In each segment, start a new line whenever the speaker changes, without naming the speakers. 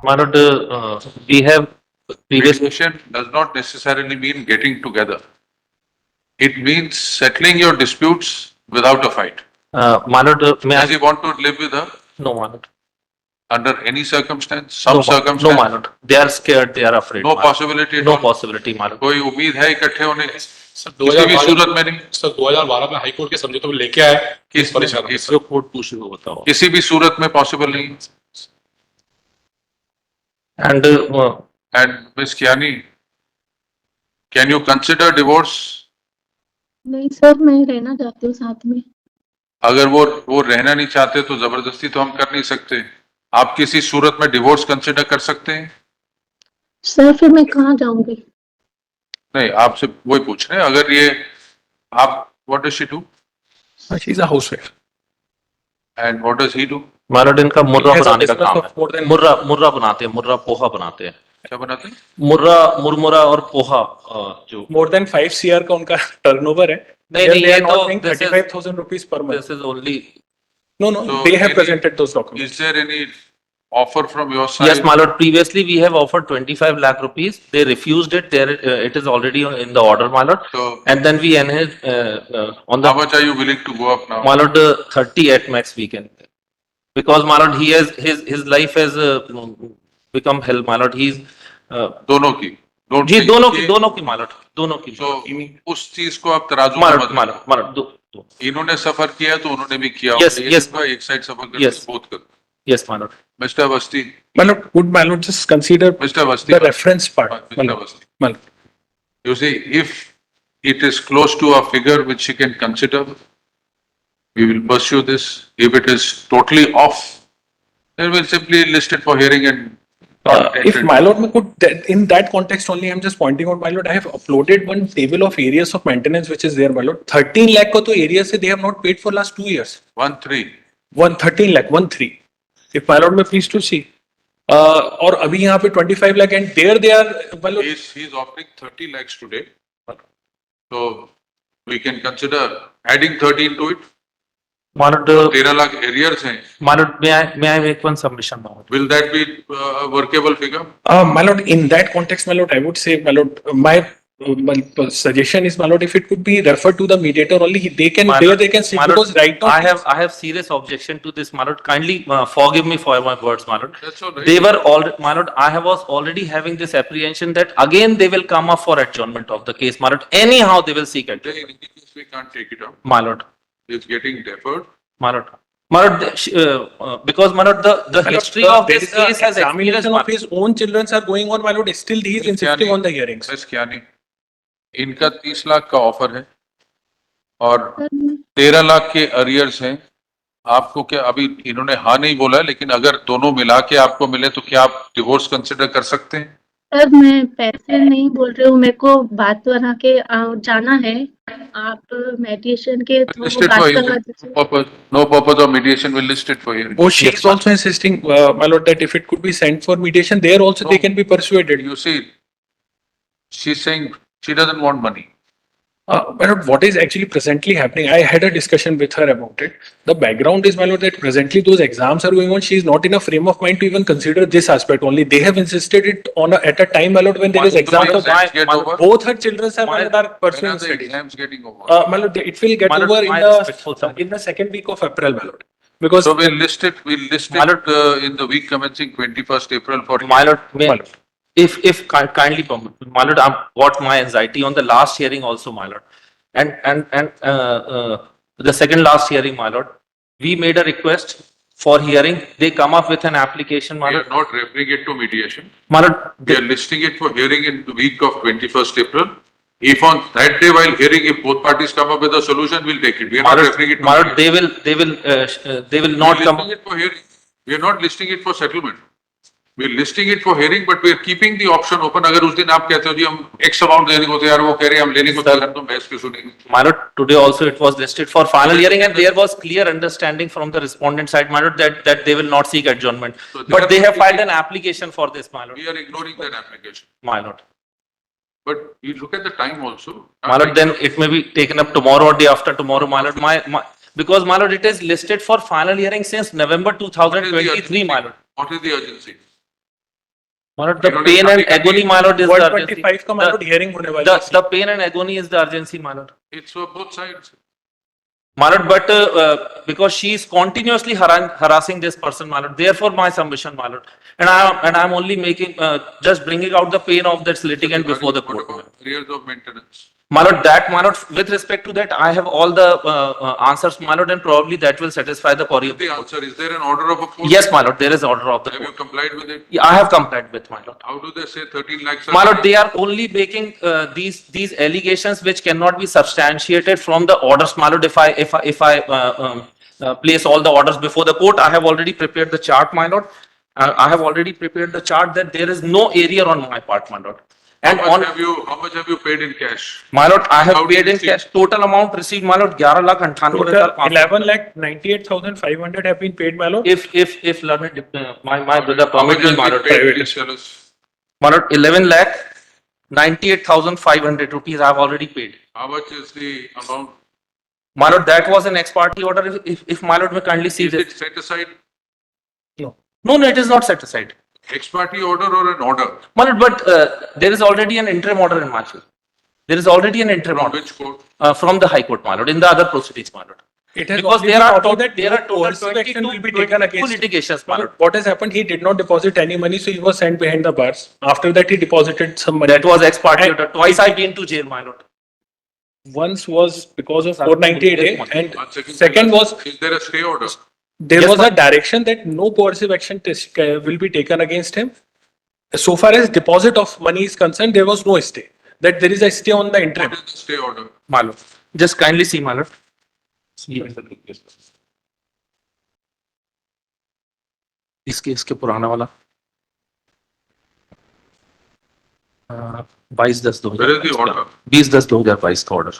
My lord, we have previous.
Mediation does not necessarily mean getting together. It means settling your disputes without a fight.
My lord, may
Does he
I?
want to live with her
No, my lord.
under any circumstance? Some
No,
circumstance?
no, my lord. They are scared. They are afraid.
No
my lord.
possibility at
No
all?
possibility, my lord.
कोई उम्मीद है इकट्ठे होने की?
Sir
किसी भी
2012
सूरत में नहीं?
सर 2012 में हाईकोर्ट के समझौते को लेके आए किस
किसने?
परेशानी
किस-
जो कोर्ट पूछ रही हो बताओ.
किसी भी सूरत में पॉसिबल नहीं.
And
And Miss Kiani, can you consider divorce?
नहीं सर, मैं रहना चाहती हूँ साथ में।
अगर वो रहना नहीं चाहते तो जबरदस्ती तो हम कर नहीं सकते. आप किसी सूरत में डिवोर्स कंसिडर कर सकते हैं?
सर फिर मैं कहाँ जाऊंगी?
नहीं, आपसे वही पूछ रहे हैं. अगर ये आप, what does she do
she is a housewife
and what does he do?
my lord, इनका मुर्रा
He has a
बनाने का
business
काम
of more
है.
than-
मुर्रा बनाते हैं. मुर्रा पोहा बनाते हैं.
क्या बनाते हैं?
मुर्रा और पोहा जो.
मोर देन 5 CR का उनका टर्नओवर है.
नहीं,
They
नहीं,
are
ये
not
तो
paying
this is-
35,000 rupees per month.
This is only.
No,
So
they have
any-
presented those documents.
Is there any offer from your side?
Yes, my lord. Previously, we have offered 25 lakh rupees. They refused it. There, it is already in the order, my lord.
So
And then we enhanced on
how
the
much are you willing to go up now?
my lord 30 at max we can. Because my lord, he has his life has become hell, my lord. He's
दोनों की. Don't
ji
think
दोनों
कि-
की my lord, दोनों की.
So उस चीज को आप तराजू
my
में
lord,
मत
my
रखो.
lord, my lord, दो.
इन्होंने सफर किया तो उन्होंने भी किया.
Yes,
होगा. ये
yes.
सिर्फ एक साइड सफर कर
Yes.
बोथ कर.
Yes, my lord.
Mr. Avasti,
My lord, would my lord just consider
Mr. Avasti,
the reference part? My
Mr.
lord.
Avasti.
My lord.
You see, if it is close to a figure which she can consider, we will pursue this. If it is totally off, then we'll simply list it for hearing and not
If my lord could, in that context only, I'm just pointing out, my lord, I have uploaded one table of areas of maintenance which is there, my lord. 13 lakh ko to areas se they have not paid for last 2 years.
1-3.
13 lakh, 13. If my lord may please to see. और अभी यहाँ पे 25 lakh and there they are, my lord.
He's offering 30 lakhs today. So we can consider adding 13 to it.
My lord,
13 lakh arrears हैं.
my lord, may I make one submission, my lord?
Will that be a workable figure?
My lord, in that context, my lord, I would say, my lord, my suggestion is, my lord, if it could be referred to the mediator only, they can,
My
there
lord,
they can see,
my lord,
because right now.
I have serious objection to this, my lord. Kindly forgive me for my words, my lord.
That's all right.
They were already, my lord, I was already having this apprehension that again they will come up for adjournment of the case, my lord. Anyhow, they will seek it,
In any case, we can't take it up.
my lord,
It's getting deferred.
my lord. My lord, because my lord, the history of
there
this
is a
case has experienced,
examination
my
of his own children are going on, my lord, still he is insisting on the hearings.
Miss Kiani, इनका 30 लाख का offer है और
sir मैं
13 लाख के arrears हैं. आपको क्या, अभी इन्होंने हाँ नहीं बोला, लेकिन अगर दोनों मिला के आपको मिले तो क्या आप डिवोर्स कंसिडर कर सकते हैं?
सर मैं पैसे नहीं बोल रही हूँ, मेरे को बात बना के जाना है. आप मेडिएशन के थ्रू
List it
बात
for
करवा
hearing.
दीजिए.
No purpose of mediation will list it for hearing.
Oh, she is also insisting, my lord, that if it could be sent for mediation, there also they
No.
can be persuaded.
You see, she's saying she doesn't want money.
My lord, what is actually presently happening? I had a discussion with her about it. The background is, my lord, that presently those exams are going on. She is not in a frame of mind to even consider this aspect only. They have insisted it on at a time, my lord, when there is
Once the
exams.
exams get
my-
over,
Both her children are, my
My-
lord, are
when
pursuing
are the
studies.
exams getting over?
My lord, it will get
My lord,
over
my
in
respectful sir.
the second week of April, my lord. Because
So we'll list it
My lord-
in the week commencing 21st April for.
my lord, may,
My lord.
if kindly permit, my lord, I've got my anxiety on the last hearing also, my lord. And the second last hearing, my lord, we made a request for hearing. They come up with an application, my
We are
lord.
not referring it to mediation.
My lord,
We are listing it for hearing in the week of 21st April. If on that day while hearing, if both parties come up with a solution, we'll take it. We are
my
not
lord,
referring it to
my lord,
mediation.
they will
We
not
are
come.
listing it for hearing. We are not listing it for settlement. We are listing it for hearing, but we are keeping the option open. अगर उस दिन आप कहते हो जी हम X amount देने को तैयार, वो कह रहे हैं हम लेने को तैयार, तो बहस क्यों सुनेंगे?
My lord, today also it was listed for final hearing and there was clear understanding from the respondent side, my lord, that they will not seek adjournment.
So
But they have
not
filed
seeking-
an application for this, my lord.
We are ignoring that application.
My lord.
But you look at the time also.
My lord, then it may be taken up tomorrow or day after tomorrow, my lord. Because my lord, it is listed for final hearing since November 2023, my lord.
What is the urgency?
My lord, the
You know,
pain and
nothing
agony, my lord, is the urgency.
125 का my lord hearing होने वाली है.
The pain and agony is the urgency, my lord.
It's for both sides.
My lord, but because she is continuously harassing this person, my lord, therefore my submission, my lord. And I am only making, just bringing out the pain of this litigant before the
What
court.
about arrears of maintenance?
My lord, my lord, with respect to that, I have all the answers, my lord, and probably that will satisfy the query of
The
the court.
answer, is there an order of a court?
Yes, my lord, there is order of the
Have you
court.
complied with it?
Yeah, I have complied with, my lord.
How do they say 13 lakhs?
My lord, they are only making these allegations which cannot be substantiated from the orders, my lord. If I place all the orders before the court, I have already prepared the chart, my lord. I have already prepared the chart that there is no area on my part, my lord. And
How much
on,
how much have you paid in cash?
my lord, I have
How did
paid
you
in
see?
cash. Total amount received, my lord, 11,98,500.
Total 11,98,500 have been paid, my lord.
If learned, my brother
How much
permit me,
has
my
been
lord.
paid, please tell us?
My lord, 11,98,500 rupees I have already paid.
How much is the amount?
My lord, that was an ex parte order. If my lord may kindly see
Is it
this.
set aside?
No.
No, it is not set aside.
Ex parte order or an order?
My lord, but there is already an interim order in March. There is already an interim
From
order
which court?
from the High Court, my lord, in the other proceedings, my lord.
It has
Because
only
there
been
are
ordered that
there
no
are total
coercive action
22
will be taken
22
against him.
litigations, my lord.
But what has happened, he did not deposit any money, so he was sent behind the bars. After that, he deposited some money.
That was ex parte
And
order. Twice I been to jail, my lord.
Once was because of 498A, and
One second.
second was
Is there a stay order?
there
Yes,
was a
ma'am.
direction that no coercive action will be taken against him. So far as deposit of money is concerned, there was no stay. That there is a stay on the interim.
What is the stay order?
My lord. Just kindly see, my lord. इसके पुराना वाला 22/10/2022
Where is the order?
20/10/2022 का order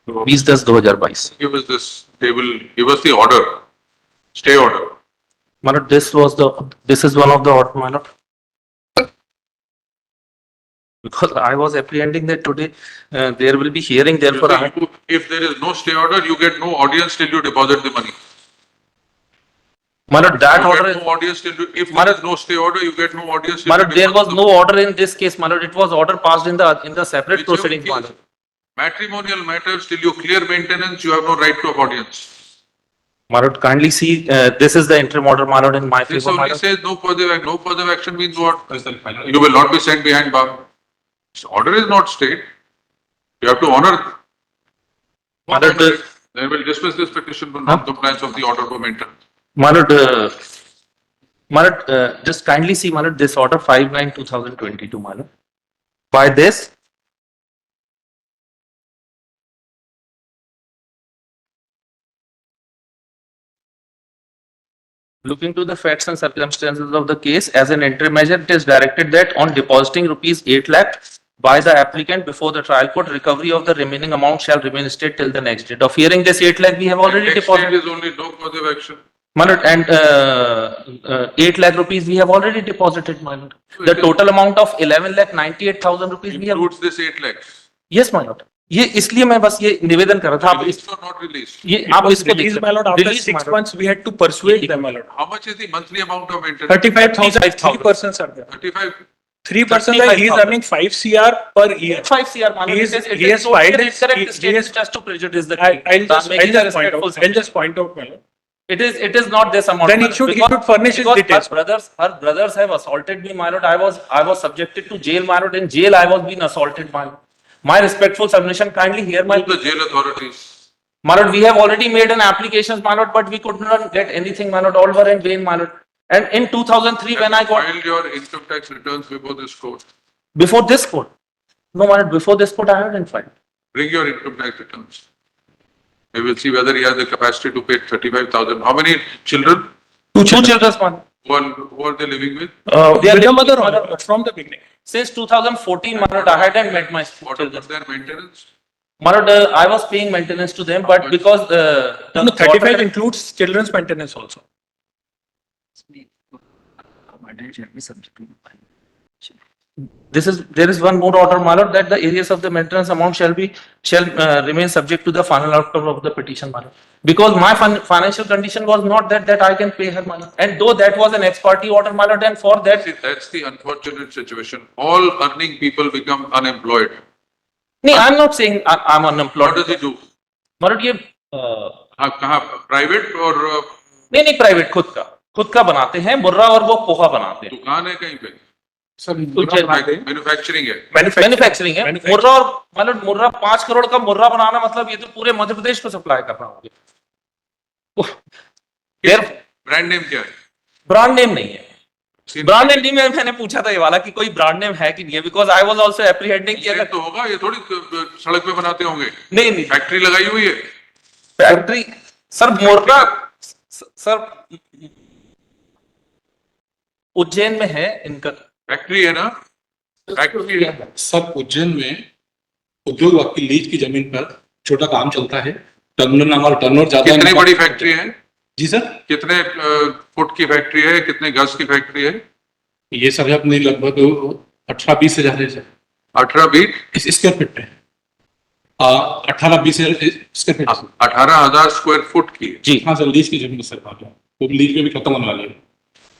20/10/2022
Give us this table, give us the order, stay order.
my lord, this is one of the order, my lord, because I was apprehending that today there will be hearing, therefore I
You- If there is no stay order, you get no audience till you deposit the money.
my lord, that
You
order
get no audience till you, if
My
there
lord-
is no stay order, you get no audience till
my
you
lord, there was
deposit the
no order in this case, my lord. It was order passed in the separate
Whichever
proceedings, my
case,
lord.
Matrimonial matters, till you clear maintenance, you have no right to audience.
My lord, kindly see, this is the interim order, my lord, in my
This
favor, my
only
lord.
says no further action means what? You will not be sent behind bar. This order is not stayed. You have to honor.
My lord,
Then we'll dismiss this petition for
Huh?
non-compliance of the order for maintenance.
my lord, just kindly see, my lord, this order 5/9/2022, my lord. By this, looking to the facts and circumstances of the case, as an interim measure, it is directed that on depositing rupees 8 lakh by the applicant before the trial court, recovery of the remaining amount shall remain state till the next date of hearing. This 8 lakh we have already
Next state
deposited.
is only no further action.
My lord, and 8 lakh rupees we have already deposited, my lord. The total amount of 11,98,000 rupees we have.
Includes this 8 lakhs.
Yes, my lord. ये इसलिए मैं बस ये निवेदन कर रहा था, आप
Released or not released?
ये
It
आप
was
इसको
released,
देख
my lord, after
Released, my
6
lord.
months, we had to persuade them, my lord.
How much is the monthly amount of maintenance?
35,000, 3 persons are there.
35.
3 persons, are- he is
35,000.
earning 5 CR per year.
5 CR, my lord.
He
It
is-
is- it
he
is
has
totally
filed
an
his-
incorrect
he has-
statement just to prejudice the
I'll
king.
I'll just,
Making
I'll
a
just point out,
respectful
I'll just point out, my lord.
It is not this amount.
Then he
my lord,
should- he
because-
should furnish his
because
details.
Her brothers have assaulted me, my lord. I was subjected to jail, my lord. In jail, I was being assaulted, my lord. My respectful submission, kindly hear my.
To the jail authorities.
My lord, we have already made an application, my lord, but we could not get anything, my lord. All were in vain, my lord. And in 2003, when I
Have you
got
filed your income tax returns before this court.
before this court, no, my lord, before this court, I haven't filed.
Bring your income tax returns. We will see whether he has the capacity to pay 35,000. How many children?
Two children, my lord.
Who are they living with?
They are
With the
living
mother
with
only,
mother.
from the beginning.
Since 2014, my lord, I hadn't met my
What
children.
about their maintenance?
My lord, I was paying maintenance to them, but because the
No, 35
daughter-
includes children's maintenance also.
there is one more order, my lord, that the areas of the maintenance amount shall remain subject to the final outcome of the petition, my lord. Because my financial condition was not that I can pay her, my lord. And though that was an ex parte order, my lord, and for that,
See, that's the unfortunate situation. All earning people become unemployed.
no, I'm not saying I'm unemployed.
What does he do?
My lord, ये
कहाँ private और
नहीं private खुद का बनाते हैं मुर्रा और वो पोहा बनाते हैं
दुकान है कहीं पे?
सर
मैन्युफैक्चरिंग है.
मैन्युफैक्चरिंग है मुर्रा और मतलब मुर्रा 5 करोड़ का मुर्रा बनाना मतलब ये तो पूरे मध्य प्रदेश को सप्लाई करना होगा
ब्रांड नेम क्या है?
ब्रांड नेम नहीं है ब्रांड नेम नहीं मैंने पूछा था ये वाला कि कोई ब्रांड नेम है कि नहीं है बिकॉज आई वाज आल्सो एप्रीहेंडिंग कि अगर
तो होगा, ये थोड़ी सड़क पे बनाते होंगे.
नहीं
फैक्ट्री लगाई हुई है.
फैक्ट्री सर मुर्रा सर उज्जैन में है इनका
फैक्ट्री है ना? फैक्ट्री है.
सब उज्जैन में उद्योग विभाग की लीज की जमीन पर छोटा काम चलता है. टर्नओवर हमारा टर्नओवर ज्यादा है.
कितनी बड़ी फैक्ट्री है?
जी सर,
कितने फुट की फैक्ट्री है? कितने गज की फैक्ट्री है?
ये सर अपनी लगभग 18-20 हजार है सर.
18-20
स्क्वायर फीट है. 18-20 हजार स्क्वायर फीट.
18,000 स्क्वायर फुट की.
जी
हाँ सर, लीज की जमीन सर वो लीज में भी खत्म होने वाली है.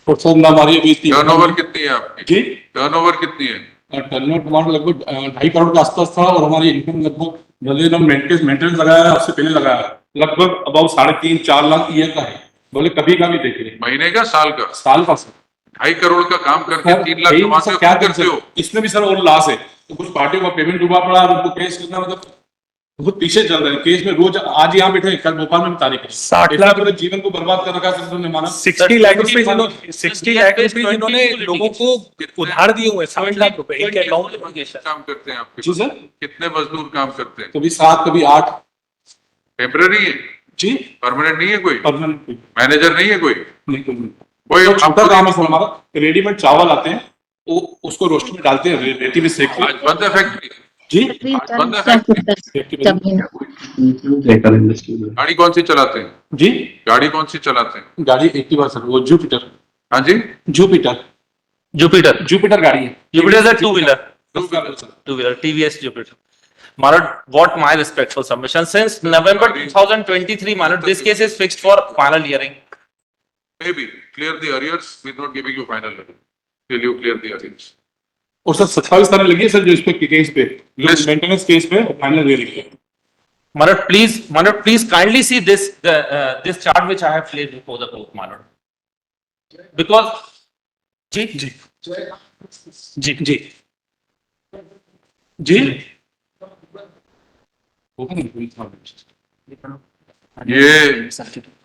और सर ना हमारी अभी
टर्नओवर कितनी है आपकी?
जी
टर्नओवर कितनी है?
टर्नओवर हमारा लगभग 2.5 करोड़ के आसपास था. और हमारी इनकम लगभग मेंटेनेंस लगाया उससे पहले लगाया लगभग अबाउट 3.5-4 लाख ईयर का है. बोले कभी का भी देखिए
महीने का, साल का?
साल का सर.
2.5 करोड़ का काम करके 3 लाख कमाते हो,
क्या
क्या करते हो?
इसमें भी सर और लॉस है. तो कुछ पार्टियों का पेमेंट डूबा पड़ा, उनको केस करना मतलब बहुत पीछे चल रहे हैं केस में. रोज आज यहाँ बैठे कल भोपाल में भी तारीख है.
60 लाख
इतना जीवन को बर्बाद कर रखा है सर ने माना.
60 लाख रुपए 60 लाख रुपए इन्होंने लोगों को उधार दिए हुए हैं. 60 लाख रुपए इनके अकाउंट में.
काम करते हैं आपके?
जी सर,
कितने मजदूर काम करते हैं?
कभी 7 कभी 8.
टेम्पररी है?
जी
परमानेंट नहीं है कोई?
परमानेंट
मैनेजर नहीं है कोई?
नहीं कोई.
कोई
तो छोटा काम है सर हमारा. रेडीमेड चावल आते हैं, वो उसको रोस्टर में डालते हैं, रेती में सेक
आज बंद है फैक्ट्री?
जी.
बंद है फैक्ट्री? गाड़ी कौन सी चलाते हैं?
जी
गाड़ी कौन सी चलाते हैं?
गाड़ी एक्टिवा सर, वो जुपिटर.
हाँ जी,
जुपिटर
जुपिटर
गाड़ी है.
Jupiter is a two-wheeler.
Sir.
Two-wheeler, TVS Jupiter. Malad, what my respectful submission, since November 2023, Malad, this case is fixed for final hearing.
maybe clear the arrears without giving you final letter. Will you clear the arrears?
और sir 27 तारीख लगी है sir जो इस पे case पे
List.
Maintenance case पे final hearing है.
Malad, please kindly see this chart which I have placed before the court, Malad. Because, जी
जी जी जी
ये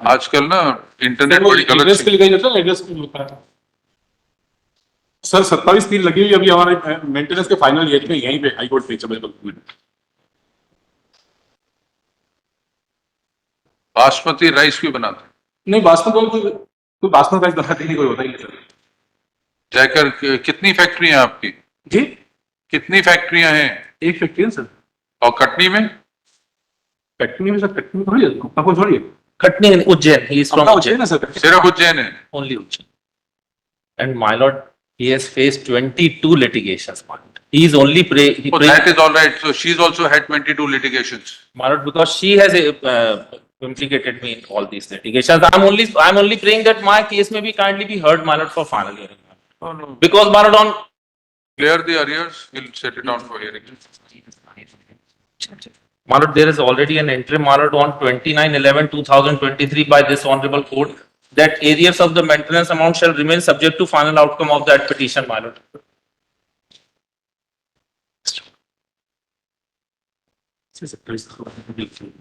आजकल ना इंटरनेट बड़ी गलत
एड्रेस पे लिखा जाता है, एड्रेस पे लिखा है सर. 27/3 लगी हुई अभी हमारे मेंटेनेंस के फाइनल हियरिंग में यहीं पे हाई कोर्ट पे जबलपुर.
बासमती राइस क्यों बनाते?
नहीं बासमती कोई बासमती राइस बनाते नहीं, कोई होता ही नहीं सर.
जाकर कितनी फैक्ट्रियां हैं आपकी?
जी
कितनी फैक्ट्रियां हैं?
एक फैक्ट्री है सर.
और कटनी में?
फैक्ट्री में सर, फैक्ट्री में थोड़ी है, आपको थोड़ी है.
Khatni in Ujjain, he is from
अपना
Ujjain,
ना सर.
सिर्फ उज्जैन है?
only Ujjain. And my lord, he has faced 22 litigations, my lord. He is only
Oh, that is all right. So she's also had 22 litigations.
my lord, because she has implicated me in all these litigations. I'm only praying that my case may be kindly be heard, my lord, for final hearing.
Oh, no.
Because my lord, on
Clear the arrears, we'll set it down for hearing.
my lord, there is already an entry, my lord, on 29/11/2023 by this honorable court that arrears of the maintenance amount shall remain subject to final outcome of that petition, my lord.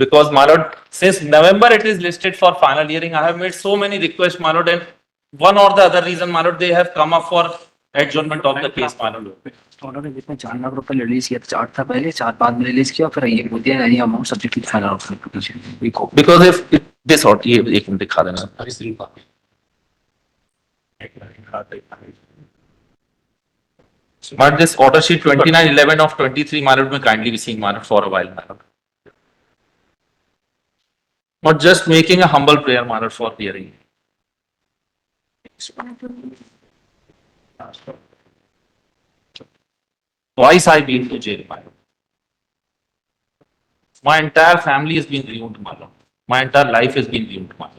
Because, my lord, since November it is listed for final hearing, I have made so many requests, my lord, and one or the other reason, my lord, they have come up for adjournment of the case, my lord.
उन्होंने जितने 4 लाख रुपए release किया, 4 था पहले, 4 बाद में release किया, फिर ये बोल दिया ये amount subject to final outcome.
Because if this or ये एक मिनट दिखा देना. But this order sheet 29/11 of 23, my lord, may kindly be seen, my lord, for a while, my lord. Not just making a humble prayer, my lord, for hearing. Twice I've been to jail, my lord. My entire family has been ruined, my lord. My entire life has been ruined, my lord.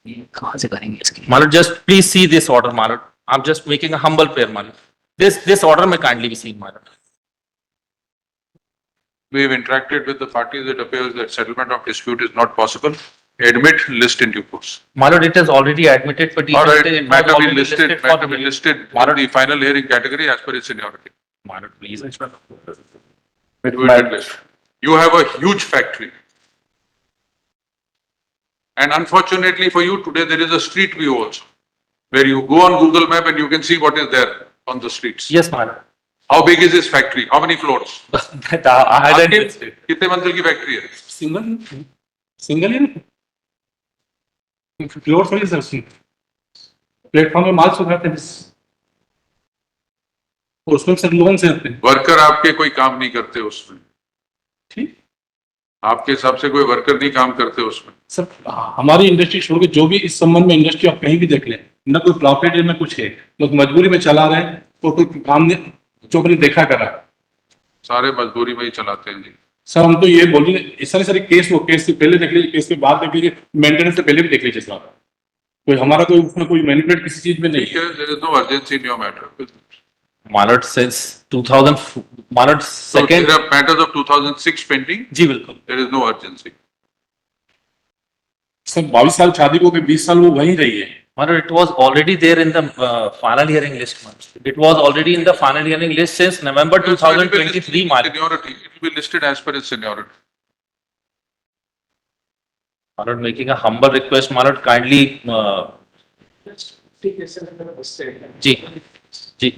ये कहाँ से करेंगे इसके लिए?
My lord, just please see this order, my lord. I'm just making a humble prayer, my lord. This order may kindly be seen, my lord.
We have interacted with the parties. It appears that settlement of dispute is not possible. Admit, list in due course.
My lord, it is already admitted, but
All
even
right,
it was
matter be
already
listed,
for
matter be
hearing.
listed
My
in
lord,
the final hearing category as per its seniority.
my lord, please.
Do it at least. You have a huge factory. And unfortunately for you, today there is a street view also, where you go on Google Map and you can see what is there on the streets.
Yes, my lord.
How big is this factory? How many floors?
That I hadn't
आपके
listed.
कितने मंजिल की factory है?
Single ही floor थोड़ी sir उसमें platform में माल सुधारते हैं उसमें सर लोन से आते हैं
वर्कर आपके कोई काम नहीं करते उसमें।
ठीक
आपके हिसाब से कोई वर्कर नहीं काम करते उसमें।
सर हमारी इंडस्ट्री छोड़ के जो भी इस संबंध में इंडस्ट्री आप कहीं भी देख लें न कोई प्रॉफिट में कुछ है लोग मजबूरी में चला रहे हैं तो कोई काम जो अपने देखा करा
सारे मजदूरी में ही चलाते हैं जी।
सर हम तो ये बोल रहे हैं इस सारे सारे केस वो केस से पहले देख लीजिए केस के बाद देख लीजिए मेंटेनेंस से पहले भी देख लीजिए सर कोई हमारा कोई उसमें कोई मैनिपुलेट किसी चीज में नहीं
ठीक
है
है, there is no urgency in your matter.
My lord, since 2000, my lord,
So
second.
there are matters of 2006 pending.
जी बिल्कुल.
There is no urgency.
Sir 22 साल शादी को 20 साल वो वहीं रही है
My lord, it was already there in the final hearing list. My lord. It was already in the final hearing list since November
Yes, so it will be
2023,
listed
my
in
lord.
seniority. It will be listed as per its seniority.
My lord, making a humble request, my lord, kindly. Ji ji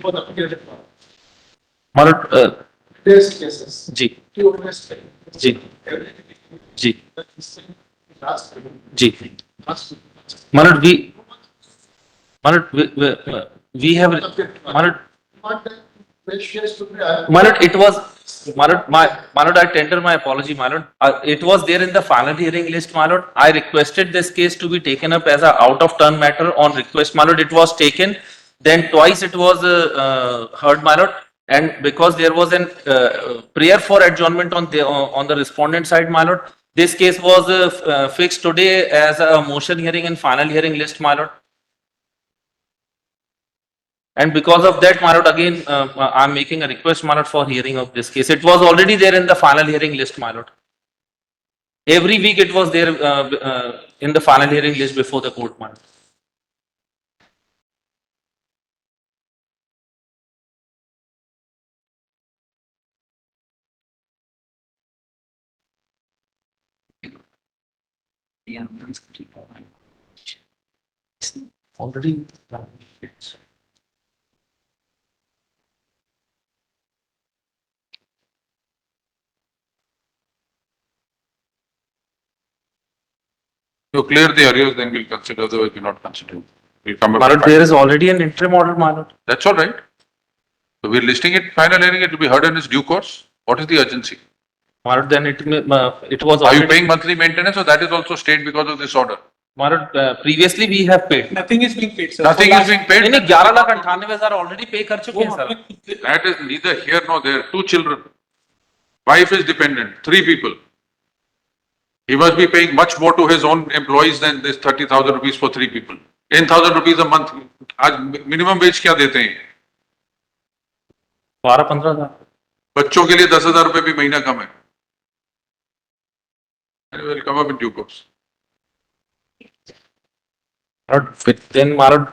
my lord, ji ji ji ji my lord, we have my lord, it was my lord, I tender my apology, my lord. It was there in the final hearing list, my lord. I requested this case to be taken up as a out of turn matter on request, my lord. It was taken. Then twice it was heard, my lord. And because there was an prayer for adjournment on the respondent side, my lord, this case was fixed today as a motion hearing and final hearing list, my lord. And because of that, my lord, again, I'm making a request, my lord, for hearing of this case. It was already there in the final hearing list, my lord. Every week it was there in the final hearing list before the court, my lord.
ये हम ठीक है।
Already.
You clear the areas, then we'll consider, otherwise we'll not consider. We'll come
My lord,
back.
there is already an interim order, my lord.
That's all right. So we're listing it, final hearing, it will be heard in its due course. What is the urgency?
My lord, then it was
Are you
already.
paying monthly maintenance or that is also stayed because of this order?
My lord, previously we have paid.
Nothing is being paid, sir.
Nothing is being paid?
नहीं 11,98,000 already pay कर चुके हैं sir.
That is neither here nor there. 2 children. Wife is dependent, 3 people. He must be paying much more to his own employees than this 30,000 rupees for 3 people. 10,000 rupees a month. आज minimum wage क्या देते हैं?
12-15,000.
बच्चों के लिए 10,000 रुपए भी महीना कम है. Will come up in due course.
Then, my lord,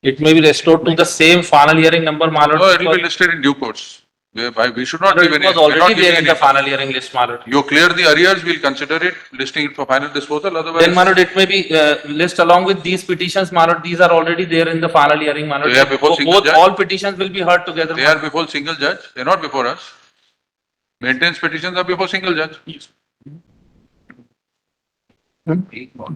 it may be restored to the same final hearing number, my lord.
No, it will be listed in due course. We should not give
It
any.
was
we're not
already
giving
there in
any-
the final hearing list, my lord.
You clear the arrears, we'll consider it, listing it for final disposal, otherwise.
Then, my lord, it may be list along with these petitions, my lord. These are already there in the final hearing, my lord.
They are before single
Both,
judge?
all petitions will be heard together.
They are before single judge, they're not before us. Maintenance petitions are before single judge.
एक बात।